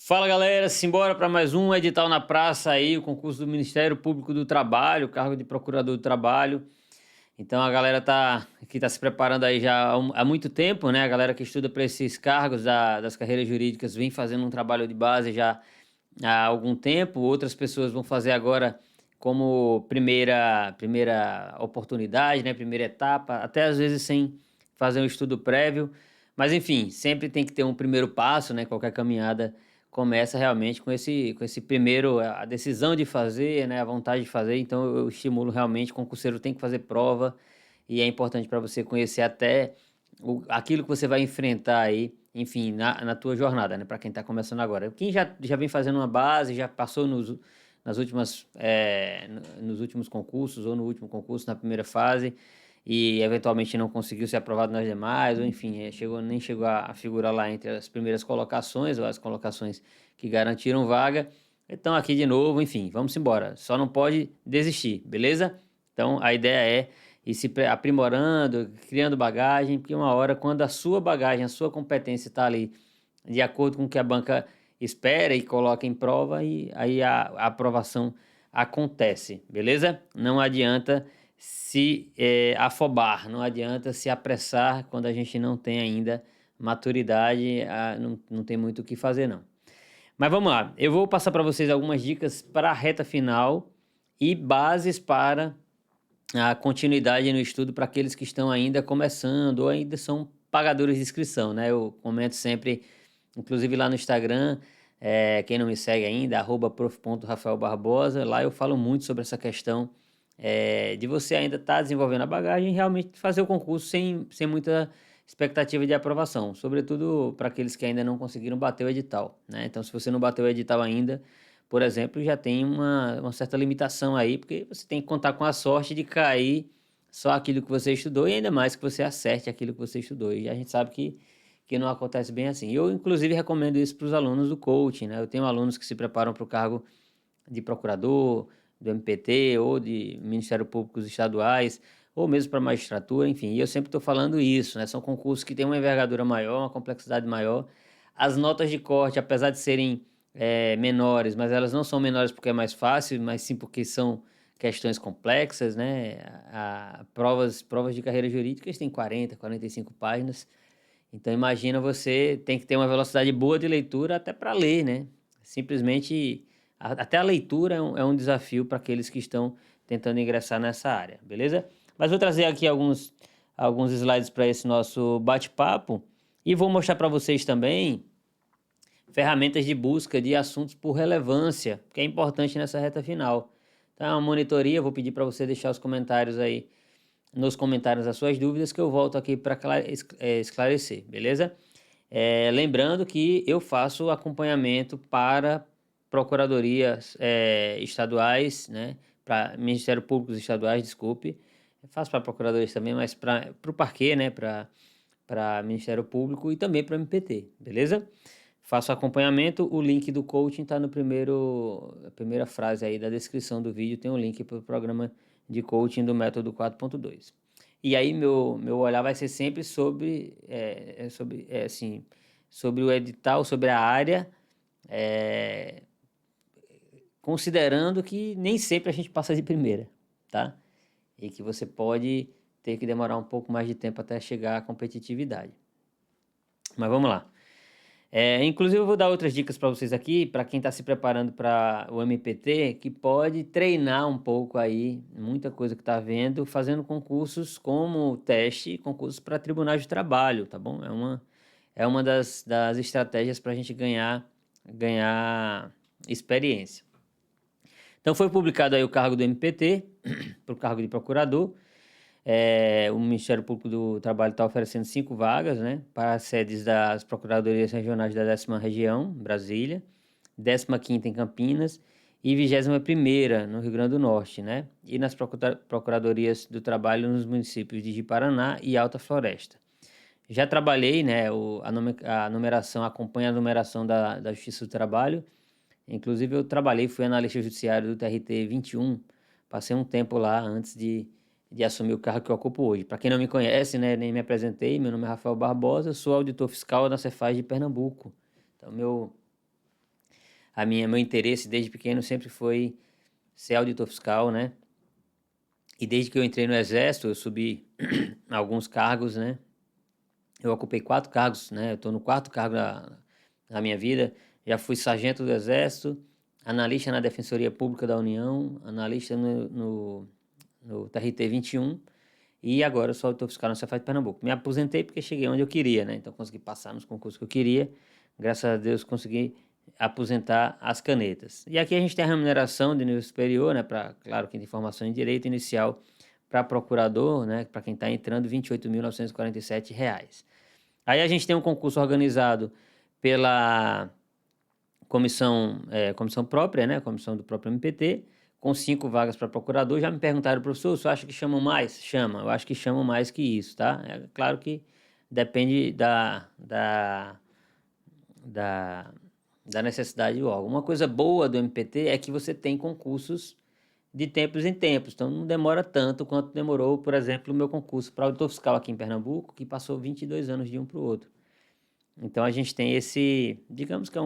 Fala galera, simbora para mais um edital na praça aí, o concurso do Ministério Público do Trabalho, cargo de procurador do trabalho. Então a galera tá se preparando aí já há muito tempo, né? A galera que estuda para esses cargos das carreiras jurídicas vem fazendo um trabalho de base já há algum tempo. Outras pessoas vão fazer agora como primeira oportunidade, né? Primeira etapa, até às vezes sem fazer um estudo prévio. Mas enfim, sempre tem que ter um primeiro passo, né? Qualquer caminhada começa realmente com esse primeiro, a decisão de fazer, né? A vontade de fazer. Então eu estimulo realmente, o concurseiro tem que fazer prova e é importante para você conhecer até aquilo que você vai enfrentar aí, enfim, na tua jornada, né? Para quem está começando agora. Quem já vem fazendo uma base, já passou nos últimos concursos ou no último concurso, na primeira fase, e eventualmente não conseguiu ser aprovado nas demais, ou enfim, nem chegou a figurar lá entre as primeiras colocações, ou as colocações que garantiram vaga. Então aqui de novo, enfim, vamos embora. Só não pode desistir, beleza? Então a ideia é ir se aprimorando, criando bagagem, porque uma hora, quando a sua bagagem, a sua competência está ali de acordo com o que a banca espera e coloca em prova, e aí a aprovação acontece, beleza? Não adianta se afobar, não adianta se apressar quando a gente não tem ainda maturidade, não tem muito o que fazer não. Mas vamos lá, eu vou passar para vocês algumas dicas para a reta final e bases para a continuidade no estudo para aqueles que estão ainda começando ou ainda são pagadores de inscrição, né? Eu comento sempre, inclusive lá no Instagram, quem não me segue ainda, @prof.rafaelbarbosa, lá eu falo muito sobre essa questão de você ainda estar desenvolvendo a bagagem e realmente fazer o concurso sem muita expectativa de aprovação, sobretudo para aqueles que ainda não conseguiram bater o edital, né? Então, se você não bateu o edital ainda, por exemplo, já tem uma certa limitação aí, porque você tem que contar com a sorte de cair só aquilo que você estudou e ainda mais que você acerte aquilo que você estudou. E a gente sabe que não acontece bem assim. Eu, inclusive, recomendo isso para os alunos do coaching, né? Eu tenho alunos que se preparam para o cargo de procurador, do MPT ou de Ministério Público estaduais, ou mesmo para magistratura, enfim. E eu sempre estou falando isso, né? São concursos que têm uma envergadura maior, uma complexidade maior. As notas de corte, apesar de serem menores, mas elas não são menores porque é mais fácil, mas sim porque são questões complexas, né? Provas de carreira jurídica têm 45 páginas. Então imagina, você tem que ter uma velocidade boa de leitura até para ler, né? Simplesmente até a leitura é um desafio para aqueles que estão tentando ingressar nessa área, beleza? Mas vou trazer aqui alguns slides para esse nosso bate-papo e vou mostrar para vocês também ferramentas de busca de assuntos por relevância, que é importante nessa reta final. Então, a monitoria, vou pedir para você deixar os comentários aí, nos comentários as suas dúvidas, que eu volto aqui para esclarecer, beleza? Lembrando que eu faço acompanhamento para procuradorias estaduais, né? Para Ministério Público Estaduais, desculpe. Eu faço para procuradorias também, mas para o Parquê, né? Para Ministério Público e também para o MPT, beleza? Faço acompanhamento, o link do coaching está a primeira frase aí da descrição do vídeo, tem um link para o programa de coaching do método 4.2. E aí meu olhar vai ser sempre sobre o edital, sobre a área, considerando que nem sempre a gente passa de primeira, tá? E que você pode ter que demorar um pouco mais de tempo até chegar à competitividade. Mas vamos lá. Inclusive eu vou dar outras dicas para vocês aqui, para quem está se preparando para o MPT, que pode treinar um pouco aí, muita coisa que está vendo, fazendo concursos como teste, concursos para tribunais de trabalho, tá bom? É uma das estratégias para a gente ganhar experiência. Então foi publicado aí o cargo do MPT, para o cargo de procurador. O Ministério Público do Trabalho está oferecendo 5 vagas, né, para as sedes das Procuradorias Regionais da 10ª Região, Brasília, 15ª em Campinas e 21ª no Rio Grande do Norte, né, e nas Procuradorias do Trabalho nos municípios de Ji-Paraná e Alta Floresta. Já trabalhei, né, a numeração, acompanha a numeração da Justiça do Trabalho. Inclusive eu fui analista judiciário do TRT 21, passei um tempo lá antes de assumir o cargo que eu ocupo hoje. Para quem não me conhece, né, nem me apresentei, meu nome é Rafael Barbosa, sou auditor fiscal da Cefaz de Pernambuco. Então, Meu interesse desde pequeno sempre foi ser auditor fiscal, né? E desde que eu entrei no Exército, eu subi alguns cargos, né? Eu ocupei 4 cargos, né? Eu estou no 4º cargo da minha vida. Já fui sargento do Exército, analista na Defensoria Pública da União, analista no TRT 21 e agora eu sou auditor fiscal na Cefaz de Pernambuco. Me aposentei porque cheguei onde eu queria, né? Então consegui passar nos concursos que eu queria. Graças a Deus consegui aposentar as canetas. E aqui a gente tem a remuneração de nível superior, né? Claro que de formação em direito inicial para procurador, né? Para quem está entrando, R$ 28.947. Aí a gente tem um concurso organizado pela comissão própria, né? Comissão do próprio MPT, com 5 vagas para procurador. Já me perguntaram, professor, você acha que chamam mais? Chama, eu acho que chamam mais que isso, tá? É claro que depende da, da necessidade do órgão. Uma coisa boa do MPT é que você tem concursos de tempos em tempos, então não demora tanto quanto demorou, por exemplo, o meu concurso para auditor fiscal aqui em Pernambuco, que passou 22 anos de um para o outro. Então a gente tem esse, digamos que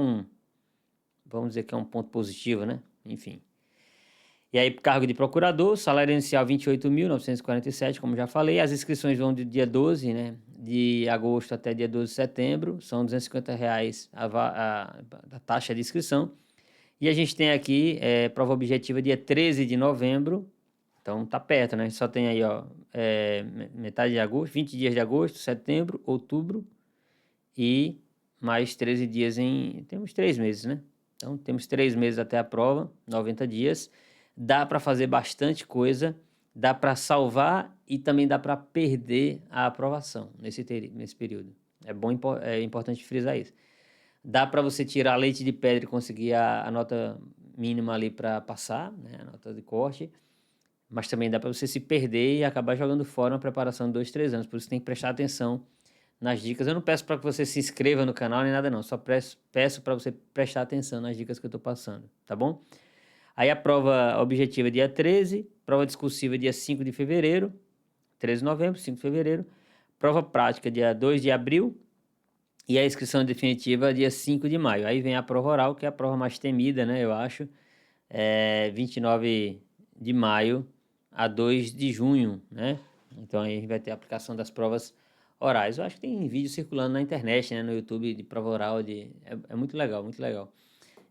vamos dizer que é um ponto positivo, né? Enfim. E aí, cargo de procurador, salário inicial R$ 28.947, como já falei. As inscrições vão do dia 12, né, de agosto até dia 12 de setembro. São R$ 250 a taxa de inscrição. E a gente tem aqui prova objetiva dia 13 de novembro. Então tá perto, né? Só tem aí, ó, metade de agosto, 20 dias de agosto, setembro, outubro e mais 13 dias temos 3 meses, né? Então temos 3 meses até a prova, 90 dias. Dá para fazer bastante coisa, dá para salvar e também dá para perder a aprovação nesse período. É importante frisar isso. Dá para você tirar leite de pedra e conseguir a nota mínima ali para passar, né? A nota de corte. Mas também dá para você se perder e acabar jogando fora uma preparação de 2, 3 anos. Por isso tem que prestar atenção nas dicas. Eu não peço para que você se inscreva no canal nem nada não. Só peço para você prestar atenção nas dicas que eu estou passando, tá bom? Aí a prova objetiva é dia 13, prova discursiva dia 5 de fevereiro, 13 de novembro, 5 de fevereiro, prova prática dia 2 de abril e a inscrição definitiva dia 5 de maio. Aí vem a prova oral, que é a prova mais temida, né, eu acho, 29 de maio a 2 de junho, né? Então aí a gente vai ter a aplicação das provas orais. Eu acho que tem vídeo circulando na internet, né, no YouTube de prova oral, é muito legal, muito legal.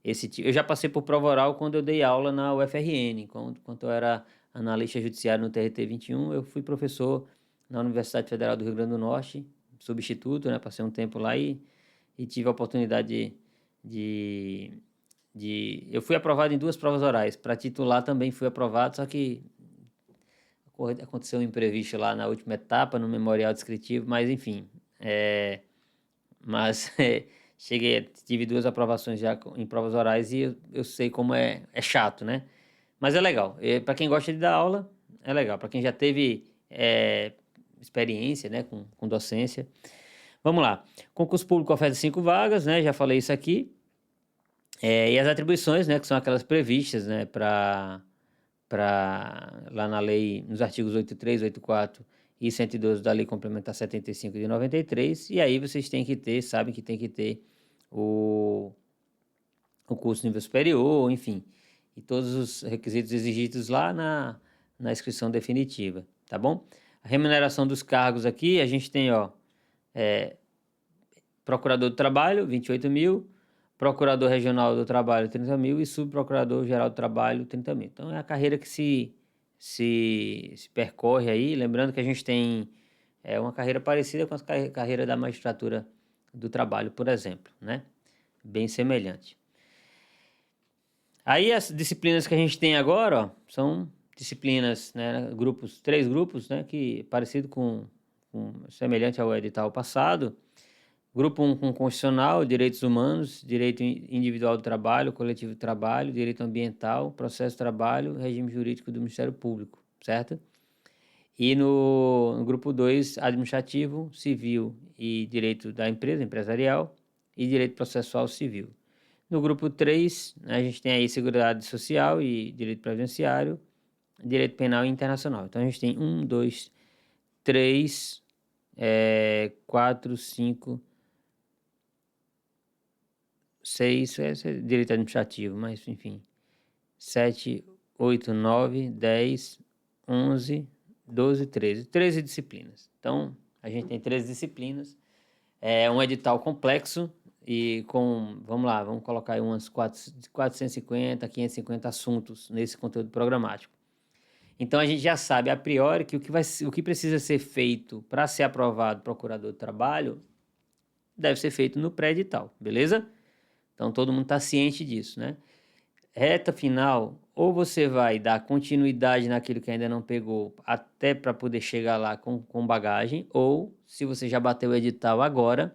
Eu já passei por prova oral quando eu dei aula na UFRN, quando eu era analista judiciário no TRT 21, eu fui professor na Universidade Federal do Rio Grande do Norte, substituto, né, passei um tempo lá e tive a oportunidade eu fui aprovado em 2 provas orais, para titular também fui aprovado, só que aconteceu um imprevisto lá na última etapa, no memorial descritivo, mas enfim, mas tive 2 aprovações já em provas orais e eu sei como é chato, né? Mas é legal. Para quem gosta de dar aula, é legal. Para quem já teve experiência, né, com docência. Vamos lá. Concurso público oferece 5 vagas, né? Já falei isso aqui. E as atribuições, né, que são aquelas previstas, né, lá na lei, nos artigos 83, 84 e 112 da Lei Complementar 75 de 93, e aí vocês sabem que tem que ter o curso nível superior, enfim, e todos os requisitos exigidos lá na inscrição definitiva, tá bom? A remuneração dos cargos aqui, a gente tem, ó, procurador do trabalho, 28 mil, procurador regional do trabalho, 30 mil, e subprocurador geral do trabalho, 30 mil. Então, é a carreira que se percorre aí, lembrando que a gente tem uma carreira parecida com a carreira da magistratura do trabalho, por exemplo, né? Bem semelhante. Aí as disciplinas que a gente tem agora, ó, são disciplinas, né, 3 grupos, né, que parecido semelhante ao edital passado. Grupo 1 com Constitucional, Direitos Humanos, Direito Individual do Trabalho, Coletivo do Trabalho, Direito Ambiental, Processo do Trabalho, Regime Jurídico do Ministério Público, certo? E no grupo 2, Administrativo, Civil e Direito da Empresa, Empresarial, e Direito Processual Civil. No grupo 3, a gente tem aí Seguridade Social e Direito Previdenciário, Direito Penal e Internacional. Então, a gente tem 1, 2, 3, 4, 5... 6, isso é direito administrativo, mas enfim. 7, 8, 9, 10, 11, 12, 13. 13 disciplinas. Então, a gente tem 13 disciplinas. É um edital complexo e com, vamos lá, vamos colocar aí umas 450, 550 assuntos nesse conteúdo programático. Então, a gente já sabe a priori que o que precisa ser feito para ser aprovado procurador de trabalho deve ser feito no pré-edital, beleza? Então, todo mundo está ciente disso, né? Reta final, ou você vai dar continuidade naquilo que ainda não pegou, até para poder chegar lá com bagagem, ou se você já bateu o edital agora,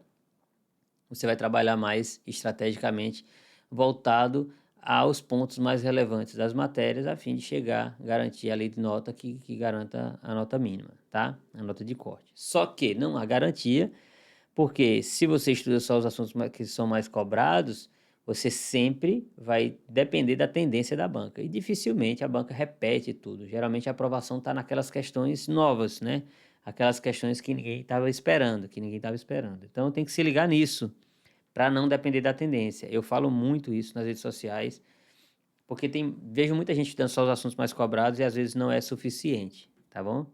você vai trabalhar mais estrategicamente voltado aos pontos mais relevantes das matérias, a fim de chegar, garantir a lei de nota que garanta a nota mínima, tá? A nota de corte. Só que não há garantia, porque se você estuda só os assuntos que são mais cobrados, você sempre vai depender da tendência da banca. E dificilmente a banca repete tudo. Geralmente a aprovação está naquelas questões novas, né? Aquelas questões que ninguém estava esperando, Então tem que se ligar nisso, para não depender da tendência. Eu falo muito isso nas redes sociais, porque vejo muita gente estudando só os assuntos mais cobrados e às vezes não é suficiente, tá bom?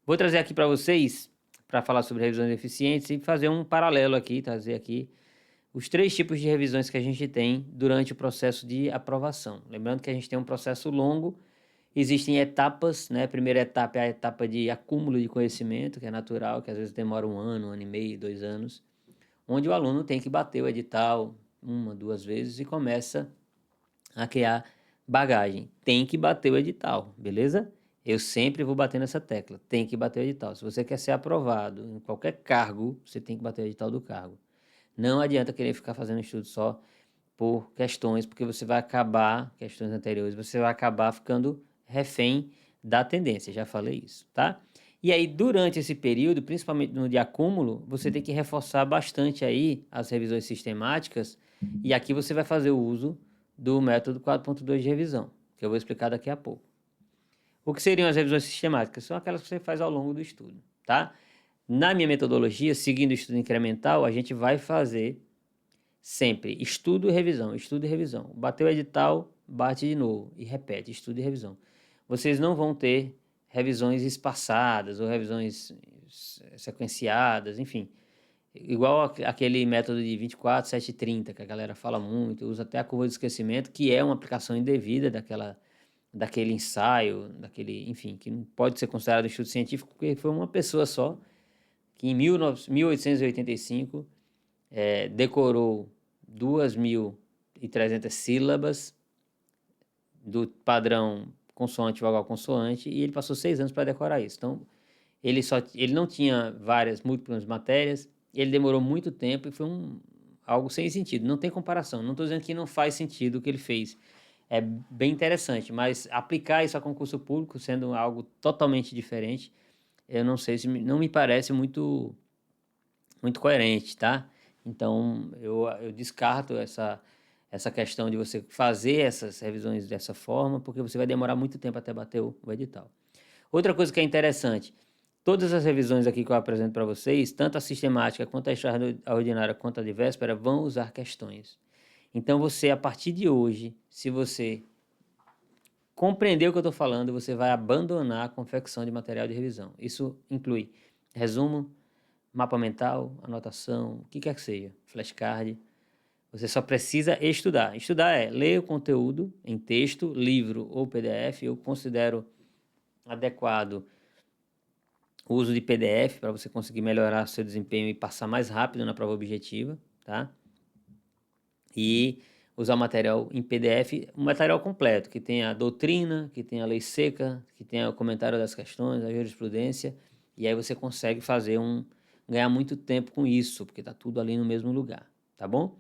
Vou trazer aqui para vocês, para falar sobre revisões eficientes e fazer um paralelo aqui, trazer aqui os 3 tipos de revisões que a gente tem durante o processo de aprovação. Lembrando que a gente tem um processo longo, existem etapas, né? A primeira etapa é a etapa de acúmulo de conhecimento, que é natural, que às vezes demora 1 ano, 1 ano e meio, 2 anos, onde o aluno tem que bater o edital 1, 2 vezes e começa a criar bagagem. Tem que bater o edital, beleza? Eu sempre vou bater nessa tecla, tem que bater o edital. Se você quer ser aprovado em qualquer cargo, você tem que bater o edital do cargo. Não adianta querer ficar fazendo estudo só por questões, porque você vai acabar, questões anteriores, você vai acabar ficando refém da tendência, já falei isso, tá? E aí, durante esse período, principalmente no de acúmulo, você tem que reforçar bastante aí as revisões sistemáticas, e aqui você vai fazer o uso do método 4.2 de revisão, que eu vou explicar daqui a pouco. O que seriam as revisões sistemáticas? São aquelas que você faz ao longo do estudo, tá? Na minha metodologia, seguindo o estudo incremental, a gente vai fazer sempre estudo e revisão, estudo e revisão. Bateu o edital, bate de novo e repete, estudo e revisão. Vocês não vão ter revisões espaçadas ou revisões sequenciadas, enfim. Igual aquele método de 24, 7 e 30, que a galera fala muito, usa até a curva de esquecimento, que é uma aplicação indevida daquele ensaio, enfim, que não pode ser considerado estudo científico, porque foi uma pessoa só que em 1885 decorou 2.300 sílabas do padrão consoante, vogal, consoante, e ele passou 6 anos para decorar isso. Então, ele não tinha múltiplas matérias, ele demorou muito tempo e foi algo sem sentido. Não tem comparação. Não estou dizendo que não faz sentido o que ele fez. É bem interessante, mas aplicar isso a concurso público, sendo algo totalmente diferente, eu não sei se não me parece muito coerente, tá? Então, eu descarto essa questão de você fazer essas revisões dessa forma, porque você vai demorar muito tempo até bater o edital. Outra coisa que é interessante, todas as revisões aqui que eu apresento para vocês, tanto a sistemática, quanto a extraordinária, quanto a de véspera, vão usar questões. Então, você, a partir de hoje, se você compreender o que eu estou falando, você vai abandonar a confecção de material de revisão. Isso inclui resumo, mapa mental, anotação, o que quer que seja, flashcard. Você só precisa estudar. Estudar é ler o conteúdo em texto, livro ou PDF. Eu considero adequado o uso de PDF para você conseguir melhorar seu desempenho e passar mais rápido na prova objetiva, tá? E usar o material em PDF, um material completo, que tenha a doutrina, que tenha a lei seca, que tenha o comentário das questões, a jurisprudência, e aí você consegue ganhar muito tempo com isso, porque está tudo ali no mesmo lugar, tá bom?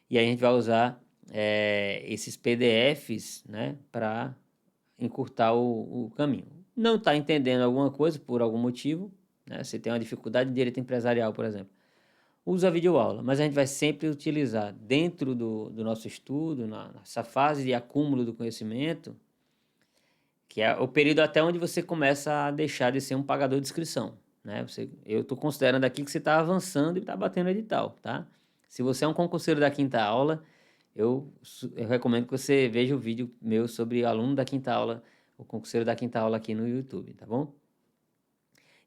E aí a gente vai usar esses PDFs, né, para encurtar o caminho. Não está entendendo alguma coisa por algum motivo, né? Você tem uma dificuldade de direito empresarial, por exemplo. Usa a videoaula, mas a gente vai sempre utilizar dentro do nosso estudo, nessa fase de acúmulo do conhecimento, que é o período até onde você começa a deixar de ser um pagador de inscrição, né? Eu estou considerando aqui que você está avançando e está batendo edital, tá? Se você é um concurseiro da quinta aula, eu recomendo que você veja o vídeo meu sobre aluno da quinta aula, o concurseiro da quinta aula aqui no YouTube, tá bom?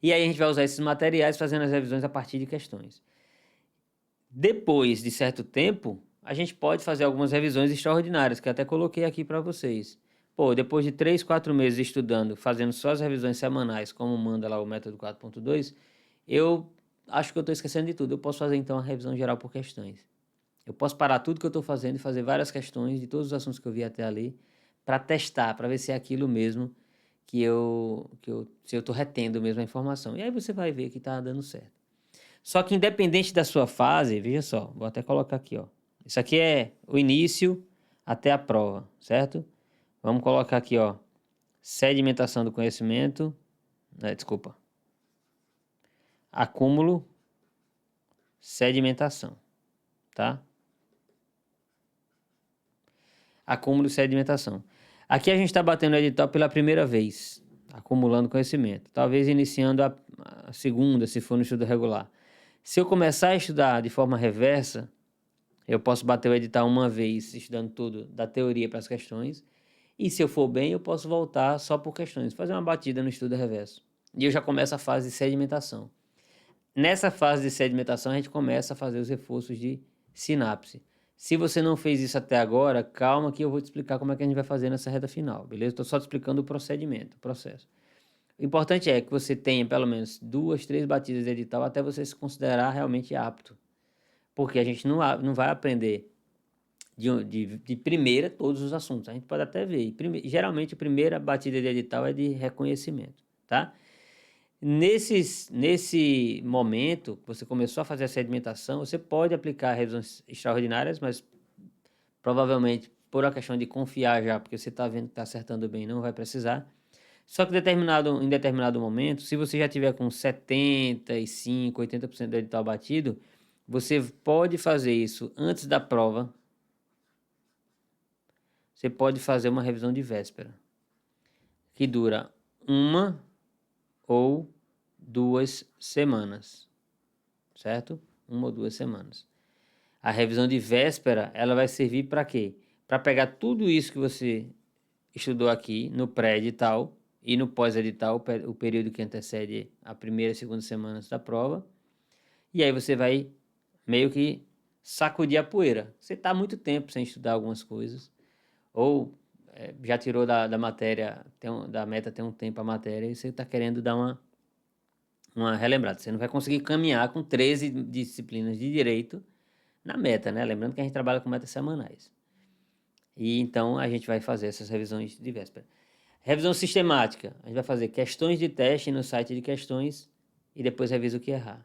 E aí a gente vai usar esses materiais fazendo as revisões a partir de questões. Depois de certo tempo, a gente pode fazer algumas revisões extraordinárias, que eu até coloquei aqui para vocês. Pô, depois de 3, 4 meses estudando, fazendo só as revisões semanais, como manda lá o método 4.2, eu acho que eu estou esquecendo de tudo. Eu posso fazer então a revisão geral por questões. Eu posso parar tudo que eu estou fazendo e fazer várias questões de todos os assuntos que eu vi até ali, para testar, para ver se é aquilo mesmo se eu estou retendo mesmo a informação. E aí você vai ver que está dando certo. Só que independente da sua fase, veja só, vou até colocar aqui, ó. Isso aqui é o início até a prova, certo? Vamos colocar aqui, ó, sedimentação do conhecimento, desculpa, acúmulo, sedimentação, tá? Acúmulo e sedimentação. Aqui a gente está batendo o edital pela primeira vez, acumulando conhecimento. Talvez iniciando a segunda, se for no estudo regular. Se eu começar a estudar de forma reversa, eu posso bater o edital uma vez, estudando tudo da teoria para as questões. E se eu for bem, eu posso voltar só por questões, fazer uma batida no estudo reverso. E eu já começo a fase de sedimentação. Nessa fase de sedimentação, a gente começa a fazer os reforços de sinapse. Se você não fez isso até agora, calma que eu vou te explicar como é que a gente vai fazer nessa reta final, beleza? Estou só te explicando o procedimento, o processo. O importante é que você tenha pelo menos 2, 3 batidas de edital até você se considerar realmente apto. Porque a gente não vai aprender de primeira todos os assuntos. A gente pode até ver. Geralmente a primeira batida de edital é de reconhecimento, tá? Nesse momento que você começou a fazer a sedimentação, você pode aplicar revisões extraordinárias, mas provavelmente por uma questão de confiar já, porque você está vendo que está acertando bem, não vai precisar. Só que em determinado momento, se você já tiver com 75, 80% do edital batido, você pode fazer isso antes da prova. Você pode fazer uma revisão de véspera, que dura 1 ou 2 semanas, certo? 1 ou 2 semanas. A revisão de véspera, ela vai servir para quê? Para pegar tudo isso que você estudou aqui no pré-edital e no pós-edital, o período que antecede a primeira e segunda semanas da prova. E aí você vai meio que sacudir a poeira. Você está há muito tempo sem estudar algumas coisas, ou já tirou da matéria, da meta tem um tempo a matéria, e você está querendo dar uma relembrada. Você não vai conseguir caminhar com 13 disciplinas de direito na meta, né? Lembrando que a gente trabalha com metas semanais. E então a gente vai fazer essas revisões de véspera. Revisão sistemática. A gente vai fazer questões de teste no site de questões e depois revisa o que errar.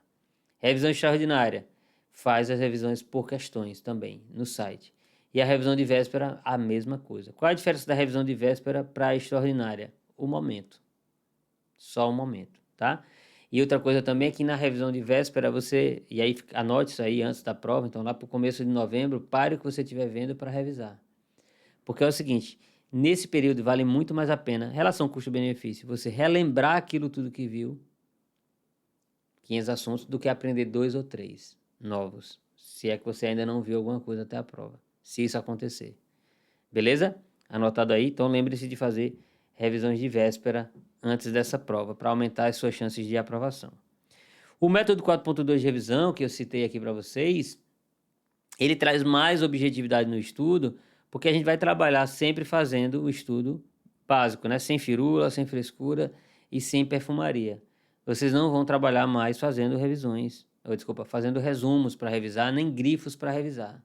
Revisão extraordinária. Faz as revisões por questões também no site. E a revisão de véspera, a mesma coisa. Qual a diferença da revisão de véspera para a extraordinária? O momento. Só o momento, tá? E outra coisa também é que na revisão de véspera você, e aí anote isso aí antes da prova, então lá para o começo de novembro, pare o que você estiver vendo para revisar. Porque é o seguinte, nesse período vale muito mais a pena, relação custo-benefício, você relembrar aquilo tudo que viu, 500 assuntos, do que aprender 2 ou 3 novos, se é que você ainda não viu alguma coisa até a prova, se isso acontecer. Beleza? Anotado aí? Então lembre-se de fazer revisões de véspera antes dessa prova, para aumentar as suas chances de aprovação. O método 4.2 de revisão, que eu citei aqui para vocês, ele traz mais objetividade no estudo, porque a gente vai trabalhar sempre fazendo o estudo básico, né? Sem firula, sem frescura e sem perfumaria. Vocês não vão trabalhar mais fazendo revisões, fazendo resumos para revisar, nem grifos para revisar.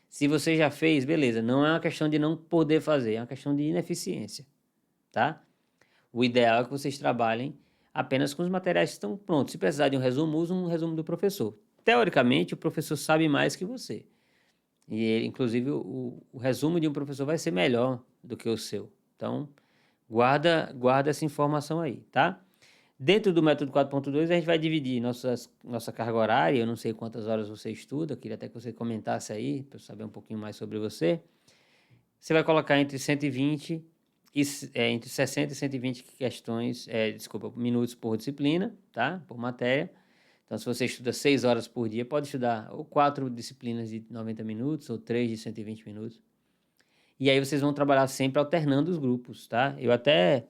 Se você já fez, beleza, não é uma questão de não poder fazer, é uma questão de ineficiência, tá? O ideal é que vocês trabalhem apenas com os materiais que estão prontos. Se precisar de um resumo, use um resumo do professor. Teoricamente, o professor sabe mais que você. E ele, inclusive, o resumo de um professor vai ser melhor do que o seu. Então, guarda essa informação aí, tá? Dentro do método 4.2, a gente vai dividir nossa carga horária. Eu não sei quantas horas você estuda, eu queria até que você comentasse aí, para eu saber um pouquinho mais sobre você. Você vai colocar entre 120 entre 60 e 120 minutos por disciplina, tá? Por matéria. Então, se você estuda 6 horas por dia, pode estudar ou 4 disciplinas de 90 minutos ou 3 de 120 minutos. E aí vocês vão trabalhar sempre alternando os grupos, tá? Eu até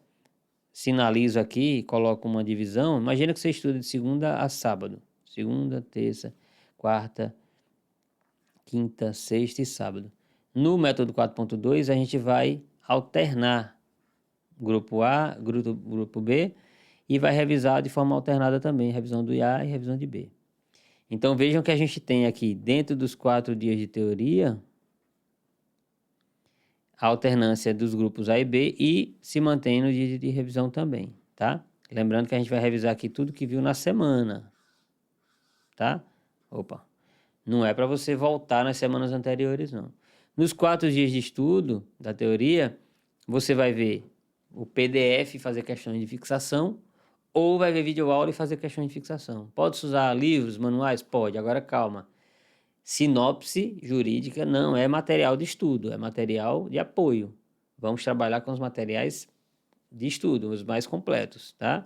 sinalizo aqui, coloco uma divisão. Imagina que você estuda de segunda a sábado. Segunda, terça, quarta, quinta, sexta e sábado. No método 4.2, a gente vai alternar grupo A, grupo B, e vai revisar de forma alternada também, revisão do A e revisão de B. Então vejam que a gente tem aqui, dentro dos 4 dias de teoria, a alternância dos grupos A e B e se mantém no dia de revisão também, tá? Lembrando que a gente vai revisar aqui tudo que viu na semana, tá? Opa, não é para você voltar nas semanas anteriores, não. Nos 4 dias de estudo da teoria, você vai ver o PDF e fazer questões de fixação, ou vai ver videoaula e fazer questões de fixação. Pode usar livros, manuais? Pode. Agora calma. Sinopse jurídica não é material de estudo, é material de apoio. Vamos trabalhar com os materiais de estudo, os mais completos, tá?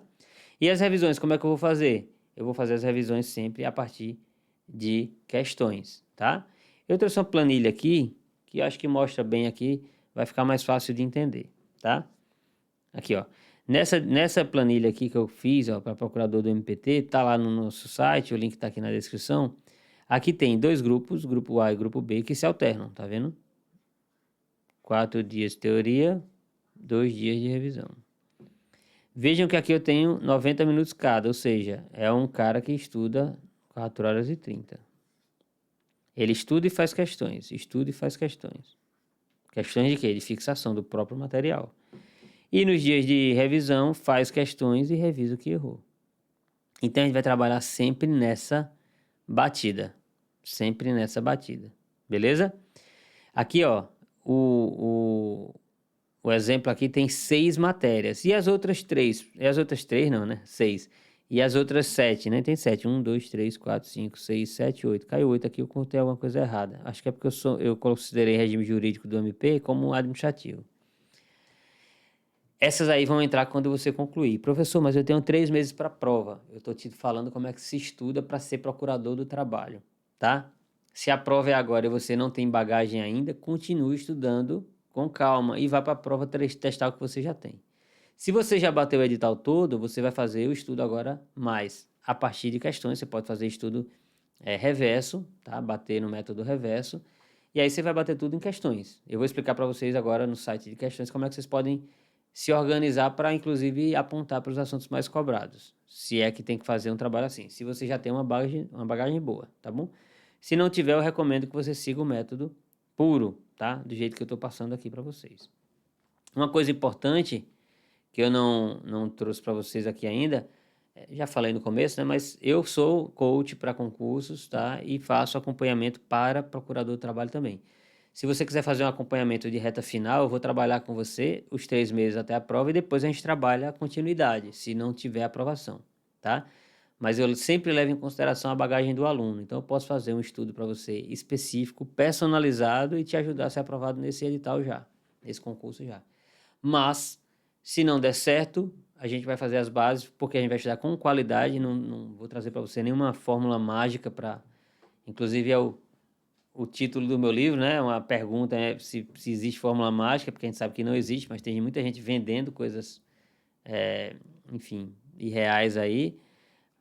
E as revisões, como é que eu vou fazer? Eu vou fazer as revisões sempre a partir de questões, tá? Eu trouxe uma planilha aqui, que eu acho que mostra bem aqui, vai ficar mais fácil de entender, tá? Aqui, ó. Nessa planilha aqui que eu fiz, ó, para procurador do MPT, tá lá no nosso site, o link tá aqui na descrição. Aqui tem 2 grupos, grupo A e grupo B, que se alternam, tá vendo? 4 dias de teoria, 2 dias de revisão. Vejam que aqui eu tenho 90 minutos cada, ou seja, é um cara que estuda 4 horas e 30. Ele estuda e faz questões, estuda e faz questões. Questões de quê? De fixação do próprio material. E nos dias de revisão, faz questões e revisa o que errou. Então, a gente vai trabalhar sempre nessa batida. Sempre nessa batida. Beleza? Aqui, ó, o exemplo aqui tem 6 matérias. E as outras 3? E as outras 3 não, né? 6. E as outras 7, né? Tem 7. 1, 2, 3, 4, 5, 6, 7, 8. Caiu 8 aqui, eu contei alguma coisa errada. Acho que é porque eu considerei regime jurídico do MP como administrativo. Essas aí vão entrar quando você concluir. Professor, mas eu tenho 3 meses para a prova. Eu estou te falando como é que se estuda para ser procurador do trabalho, tá? Se a prova é agora e você não tem bagagem ainda, continue estudando com calma e vá para a prova testar o que você já tem. Se você já bateu o edital todo, você vai fazer o estudo agora mais. A partir de questões, você pode fazer estudo reverso, tá? Bater no método reverso. E aí você vai bater tudo em questões. Eu vou explicar para vocês agora no site de questões como é que vocês podem se organizar para, inclusive, apontar para os assuntos mais cobrados. Se é que tem que fazer um trabalho assim. Se você já tem uma bagagem boa, tá bom? Se não tiver, eu recomendo que você siga o método puro, tá? Do jeito que eu estou passando aqui para vocês. Uma coisa importante que eu não trouxe para vocês aqui ainda, já falei no começo, né? Mas eu sou coach para concursos, tá? E faço acompanhamento para procurador do trabalho também. Se você quiser fazer um acompanhamento de reta final, eu vou trabalhar com você os 3 meses até a prova e depois a gente trabalha a continuidade, se não tiver aprovação, tá? Mas eu sempre levo em consideração a bagagem do aluno. Então, eu posso fazer um estudo para você específico, personalizado e te ajudar a ser aprovado nesse edital já, nesse concurso já. Mas, se não der certo, a gente vai fazer as bases, porque a gente vai estudar com qualidade. Não vou trazer para você nenhuma fórmula mágica para... Inclusive, é o título do meu livro, né? Uma pergunta é se existe fórmula mágica, porque a gente sabe que não existe, mas tem muita gente vendendo coisas, enfim, irreais aí.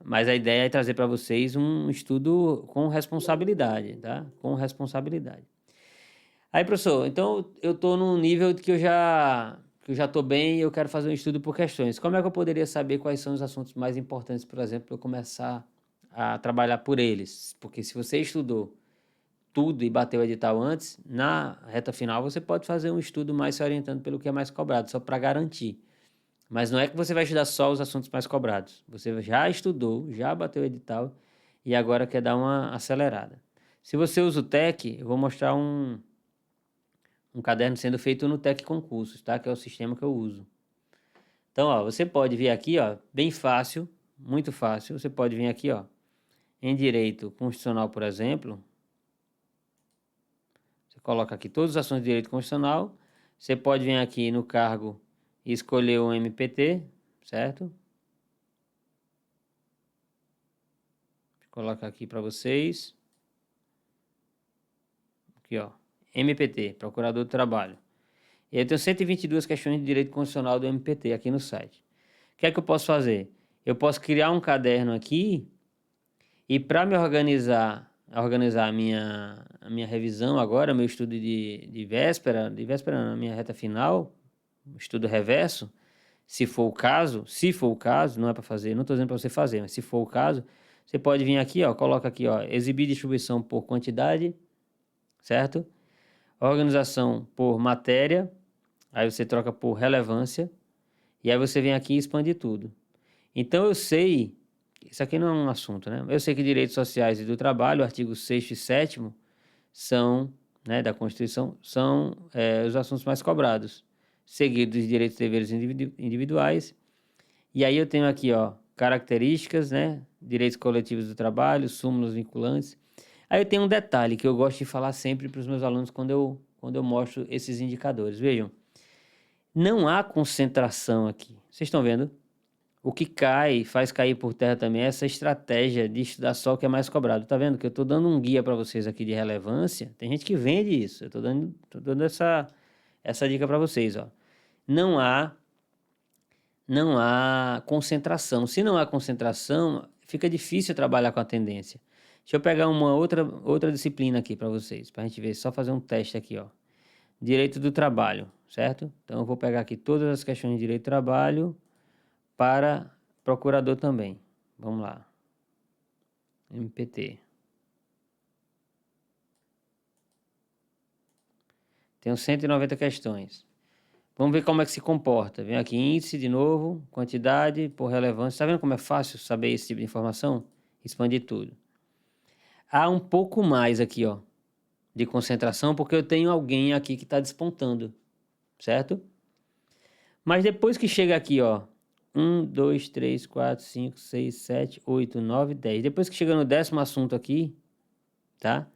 Mas a ideia é trazer para vocês um estudo com responsabilidade, tá? Com responsabilidade. Aí, professor, então eu estou num nível que eu já estou bem e eu quero fazer um estudo por questões. Como é que eu poderia saber quais são os assuntos mais importantes, por exemplo, para eu começar a trabalhar por eles? Porque se você estudou tudo e bateu o edital antes, na reta final você pode fazer um estudo mais se orientando pelo que é mais cobrado, só para garantir. Mas não é que você vai estudar só os assuntos mais cobrados. Você já estudou, já bateu o edital e agora quer dar uma acelerada. Se você usa o TEC, eu vou mostrar um caderno sendo feito no TEC Concursos, tá? Que é o sistema que eu uso. Então, ó, você pode vir aqui, ó, bem fácil, muito fácil. Você pode vir aqui, ó, em Direito Constitucional, por exemplo. Você coloca aqui todos os assuntos de Direito Constitucional. Você pode vir aqui no cargo e escolher o MPT, certo? colocar aqui para vocês. Aqui, ó. MPT, Procurador do Trabalho. E aí eu tenho 122 questões de direito constitucional do MPT aqui no site. O que é que eu posso fazer? Eu posso criar um caderno aqui e para me organizar a minha revisão agora, meu estudo de véspera não, minha reta final, estudo reverso, se for o caso, não é para fazer, não estou dizendo para você fazer, mas se for o caso, você pode vir aqui, ó, coloca aqui, ó, exibir distribuição por quantidade, certo? Organização por matéria, aí você troca por relevância, e aí você vem aqui e expande tudo. Então eu sei, isso aqui não é um assunto, né? Eu sei que direitos sociais e do trabalho, artigos 6º e 7º, são, né, da Constituição, são os assuntos mais cobrados, seguidos de direitos e deveres individuais. E aí eu tenho aqui, ó, características, né, direitos coletivos do trabalho, súmulas vinculantes. Aí eu tenho um detalhe que eu gosto de falar sempre para os meus alunos quando eu mostro esses indicadores. Vejam, não há concentração aqui. Vocês estão vendo? O que faz cair por terra também é essa estratégia de estudar só o que é mais cobrado. Tá vendo que eu estou dando um guia para vocês aqui de relevância? Tem gente que vende isso. Eu estou dando essa dica para vocês, ó. Não há concentração. Se não há concentração, fica difícil trabalhar com a tendência. Deixa eu pegar uma outra disciplina aqui para vocês, para a gente ver, só fazer um teste aqui, ó. Direito do trabalho, certo? Então eu vou pegar aqui todas as questões de direito do trabalho para procurador também. Vamos lá. MPT. Tenho 190 questões. Vamos ver como é que se comporta. Vem aqui índice de novo, quantidade por relevância. Está vendo como é fácil saber esse tipo de informação? Expandir tudo. Há um pouco mais aqui, ó, de concentração, porque eu tenho alguém aqui que está despontando, certo? Mas depois que chega aqui, ó, 1, 2, 3, 4, 5, 6, 7, 8, 9, 10. Depois que chega no 10º assunto aqui, tá?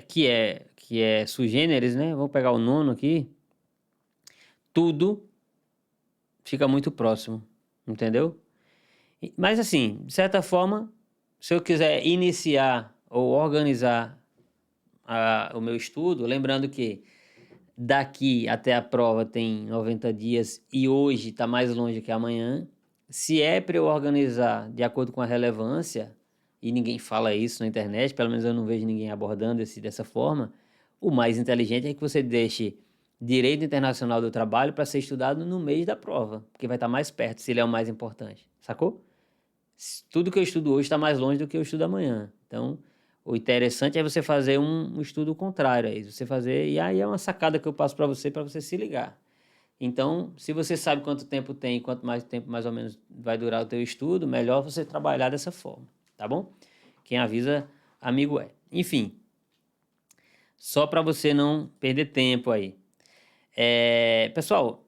Que é sui generis, né? Vou pegar o 9º aqui. Tudo fica muito próximo, entendeu? Mas assim, de certa forma, se eu quiser iniciar ou organizar o meu estudo, lembrando que daqui até a prova tem 90 dias e hoje está mais longe que amanhã. Se é para eu organizar de acordo com a relevância, e ninguém fala isso na internet, pelo menos eu não vejo ninguém abordando dessa forma, o mais inteligente é que você deixe Direito Internacional do Trabalho para ser estudado no mês da prova, porque vai estar mais perto, se ele é o mais importante, sacou? Tudo que eu estudo hoje está mais longe do que eu estudo amanhã. Então, o interessante é você fazer um estudo contrário a isso. Você fazer, e aí é uma sacada que eu passo para você se ligar. Então, se você sabe quanto tempo tem, quanto mais tempo mais ou menos vai durar o teu estudo, melhor você trabalhar dessa forma, tá bom? Quem avisa, amigo é. Enfim, só para você não perder tempo aí. Pessoal,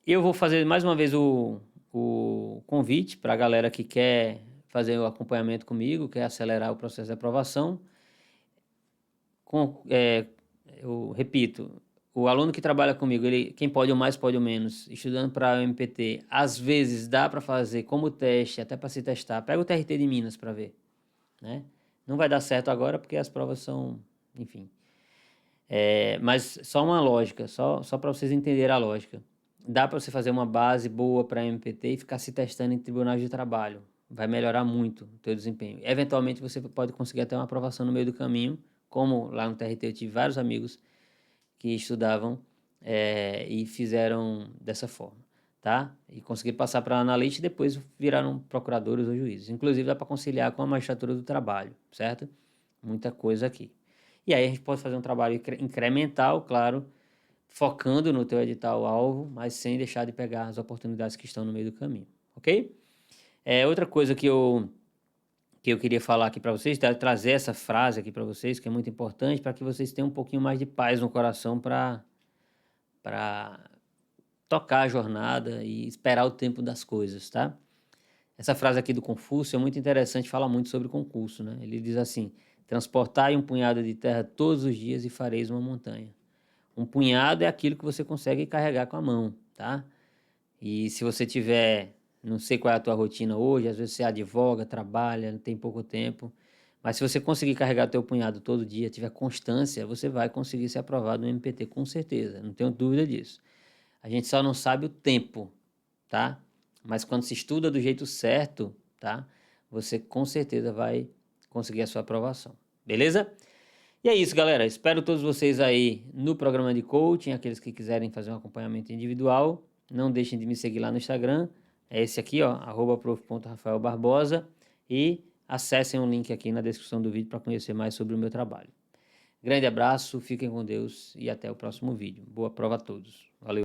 eu vou fazer mais uma vez o convite para a galera que quer fazer o acompanhamento comigo, quer acelerar o processo de aprovação. Eu repito, o aluno que trabalha comigo, quem pode ou mais, pode ou menos, estudando para o MPT, às vezes dá para fazer como teste, até para se testar. Pega o TRT de Minas para ver, né? Não vai dar certo agora porque as provas são, enfim. Mas só uma lógica, só para vocês entenderem a lógica. Dá para você fazer uma base boa para MPT e ficar se testando em tribunais de trabalho. Vai melhorar muito o teu desempenho. Eventualmente você pode conseguir até uma aprovação no meio do caminho, como lá no TRT eu tive vários amigos que estudavam e fizeram dessa forma, tá? E conseguiram passar para analista e depois viraram procuradores ou juízes. Inclusive dá para conciliar com a magistratura do trabalho, certo? Muita coisa aqui. E aí a gente pode fazer um trabalho incremental, claro, focando no teu edital-alvo, mas sem deixar de pegar as oportunidades que estão no meio do caminho, ok? Outra coisa que eu queria falar aqui para vocês, trazer essa frase aqui para vocês, que é muito importante, para que vocês tenham um pouquinho mais de paz no coração para tocar a jornada e esperar o tempo das coisas, tá? Essa frase aqui do Confúcio é muito interessante, fala muito sobre concurso, né? Ele diz assim: transportai um punhado de terra todos os dias e fareis uma montanha. Um punhado é aquilo que você consegue carregar com a mão, tá? E se você tiver, Não sei qual é a tua rotina hoje, às vezes você advoga, trabalha, tem pouco tempo, mas se você conseguir carregar teu punhado todo dia, tiver constância, você vai conseguir ser aprovado no MPT com certeza, não tenho dúvida disso. A gente só não sabe o tempo, tá? Mas quando se estuda do jeito certo, tá? Você com certeza vai conseguir a sua aprovação, beleza? E é isso, galera. Espero todos vocês aí no programa de coaching, aqueles que quiserem fazer um acompanhamento individual. Não deixem de me seguir lá no Instagram. É esse aqui, ó, @prof.rafaelbarbosa. E acessem o link aqui na descrição do vídeo para conhecer mais sobre o meu trabalho. Grande abraço, fiquem com Deus e até o próximo vídeo. Boa prova a todos. Valeu!